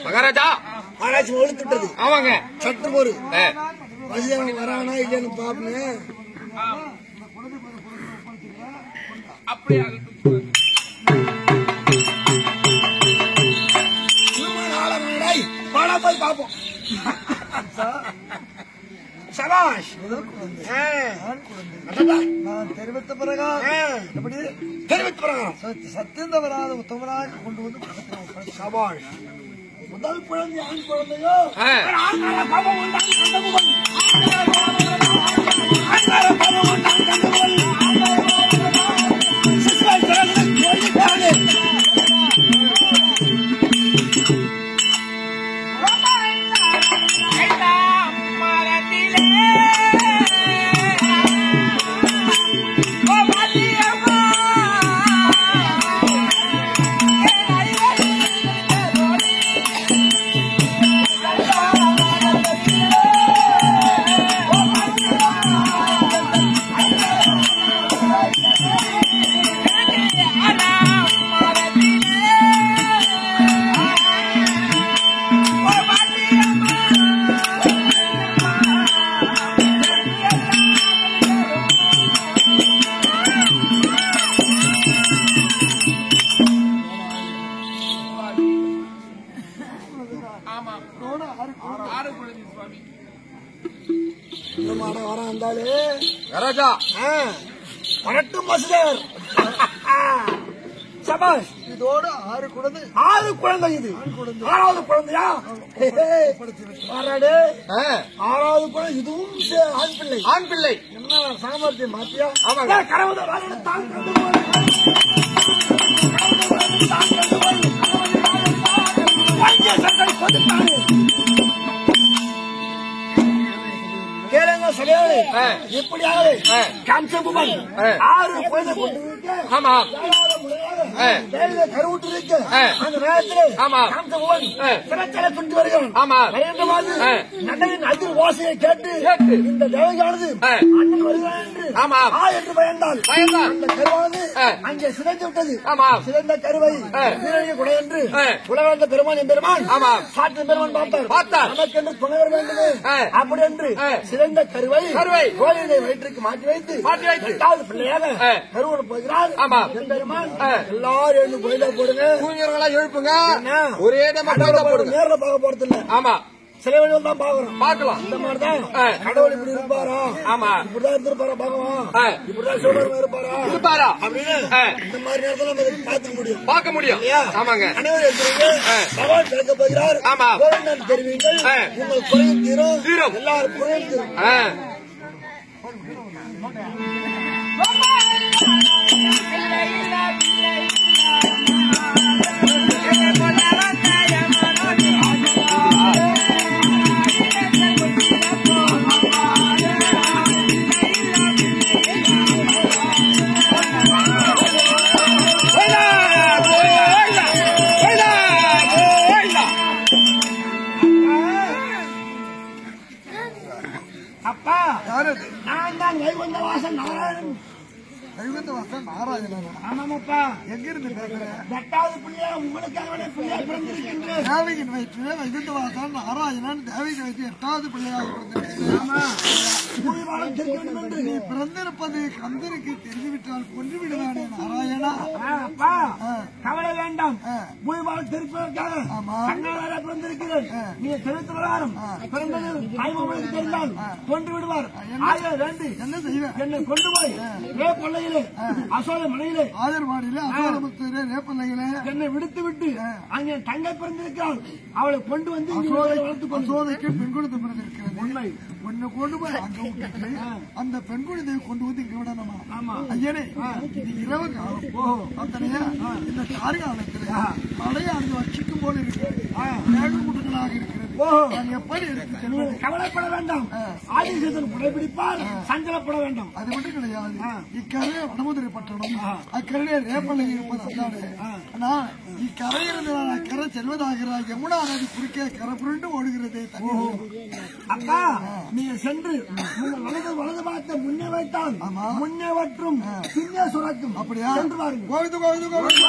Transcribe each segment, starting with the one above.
மகாராஜா ஆராய்ச்சி ஒழுத்துட்டது. ஆமாங்க. சட்டம் ஒரு வசியம் வரானா இல்லைன்னு பாப்பேன். அப்படியே போய் பார்ப்போம். சபாஷ். நான் தெரிவித்த பிரகாரம் எப்படி தெரிவித்த பிரகாரம் சத்தியம் தவறாத உத்தமராக கொண்டு வந்து சபாஷ். முதல் குழந்தை ஆண் குழந்தையோ சபாஷ். இதோட 6 குழந்தை. 6 குழந்தை. இது 6வது குழந்தையா? 6வது குழந்தை. இதுவும் ஆண் பிள்ளை. ஆண் பிள்ளை என்ன சாமர்த்தியம் மாத்தியா? கேளுங்க சொல்லியாரு. எப்படியாவது கம்சகுமார் 6 குழந்தை கொண்டு ஆமா கருவுட்டு இருக்கு. அந்த நேரத்தில் கம்சகுமார் சிறச்சலை கொண்டு வருகிறான். ஆமா நடையின் அதிர் ஓசையை கேட்டு இந்த தேவையானது அண்ணன் வருகிறான் என்று என்று பயந்தால் அந்த கருவானது அங்கே சிதைந்து விட்டது. சிதைந்த கருவை வீரழிய கூட என்று உலக பெருமான் எம்பெருமான் சாற்று பெருமான் பார்த்தார். நமக்கு என்று துணை வர வேண்டும். அப்படி என்று சிதைந்த கருவை கோயிலை வயிற்றுக்கு மாற்றி வைத்து 8வது பிள்ளையாக கருவோடு போகிறார் பெருமான். எல்லாரும் எழுந்து கோயில போடுங்க. எழுப்புங்க. ஒரே நேரில் பார்க்க போறது இல்ல. ஆமா சில வழிகள் தான் பாக்குறோம். இந்த மாதிரிதான் கடவுள் இப்படி இருப்பாரா? ஆமா இப்படிதான் இருந்திருப்பாரா பகவான்? இப்படிதான் சிவபெருமான் இருப்பாரா அப்படின்னு இந்த மாதிரி நேரத்தில் நம்ம பார்க்க முடியும். ஆமாங்க. அனைவரும் பகவான் பிறக்க போகிறார். ஆமா தெரிவிங்கள். உங்கள் குறையும் தீரும். எல்லாரும் குறையும் தீரும். அப்பா நான் தான் வைகுந்த வாசன் நாராயணன். வைகுந்த வாசன் நாராயணன். ஆமாப்பா. எங்க இருந்து பேசுறேன்? 8வது பிள்ளையா உங்களுக்காக பிள்ளையா பிறந்திருக்கின்றேன். தேவகின் வயிற்று வைகுந்த வாசன் நாராயணன் தேவகி வயிற்று 8வது பிள்ளையாக பிறந்திருக்கிறேன். ஆமா நீ பிறந்திருப்பது கந்தனுக்கு தெரிந்துவிட்டால் கொன்று விடுவானே நாராயணா. அப்பா கவலை வேண்டாம். பூமிபாலம் தெரிவிப்பதற்காக பிறந்திருக்கிறேன். நீ தெரிவித்த பிரகாரம் பிறந்தது தாய்மாமனுக்கு தெரிந்தால் கொன்று விடுவார். என்ன செய்வேன்? என்னை கொண்டு போய் ரேப்பள்ளையிலே அசோத மலையிலே ஆதரவாடியிலே அசோதமுத்திலே ரேப்பள்ளையிலே என்னை விடுத்து விட்டு அங்கே தங்கை பிறந்திருக்கிறாள். அவளை கொண்டு வந்து அசோதைக்கு பெண் குழந்தை பிறந்திருக்கிறது. உண்மை ஒன்னு கொண்டு போய் அங்க விட்டுட்டு அந்த பெண் குழந்தையை கொண்டு வந்து இங்க விடணுமா? ஐயனே இது இரவு காலம். அத்தனையா இந்த காரியாலயத்தில் மழையானது வச்சிக்கும் போல இருக்கிறது. மேகக்கூட்டங்களாக இருக்கிறது. எப்படி இருக்கு? கவலைப்பட வேண்டாம். ஆதிசேஷன் புடைப்பிடிப்பால் சஞ்சலப்பட வேண்டாம். அது மட்டும் கிடையாது. இக்கரையே வடமுதிரை பட்டணம். அக்கரையே ரேப்பள்ளை இருப்பது அந்தாடு. ஆனா இக்கரையிலிருந்து வர செல்வதாக யமுனா நதி குறுக்கே கரப்புரண்டு ஓடுகிறது. அப்பா நீங்க சென்று வலது பார்த்து முன்னே வைத்தால் முன்னே வற்றும் பின்னே சுரக்கும். அப்படியா? சென்று பாருங்க. கோவிந்து கோவிந்து கோவிந்து.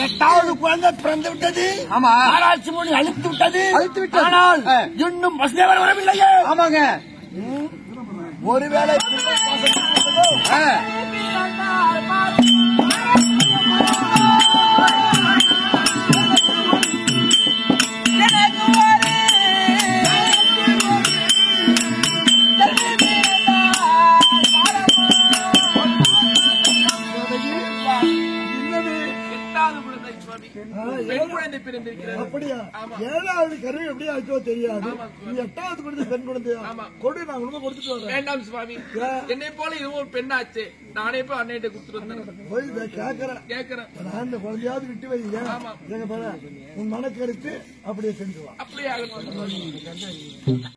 எட்டாவது குழந்தை பிறந்து விட்டது. ஆமா. ஆராய்ச்சி மொழி அழித்து விட்டது. ஆனால் இன்னும் வசுதேவர் வரவில்லையே. ஆமாங்க. ஒருவேளை அப்படியா? ஏழாவது கருவி எப்படி ஆச்சோ தெரியாது. எட்டாவது குழந்தை பெண் குழந்தை கொடு, நான் உனக்கு கொடுத்துட்டு வரேன். வேண்டாம் சுவாமி, என்னை போல இதுவும் ஒரு பெண்ணாச்சு. நானே போய் அன்னையிட்ட கொடுத்துட்டு வந்தேன். போய் கேட்கறேன், நான் இந்த குழந்தையாவது விட்டு வைங்க. எங்க பேர உன் மனக்கருத்து அப்படியே செஞ்சுவான். அப்படியே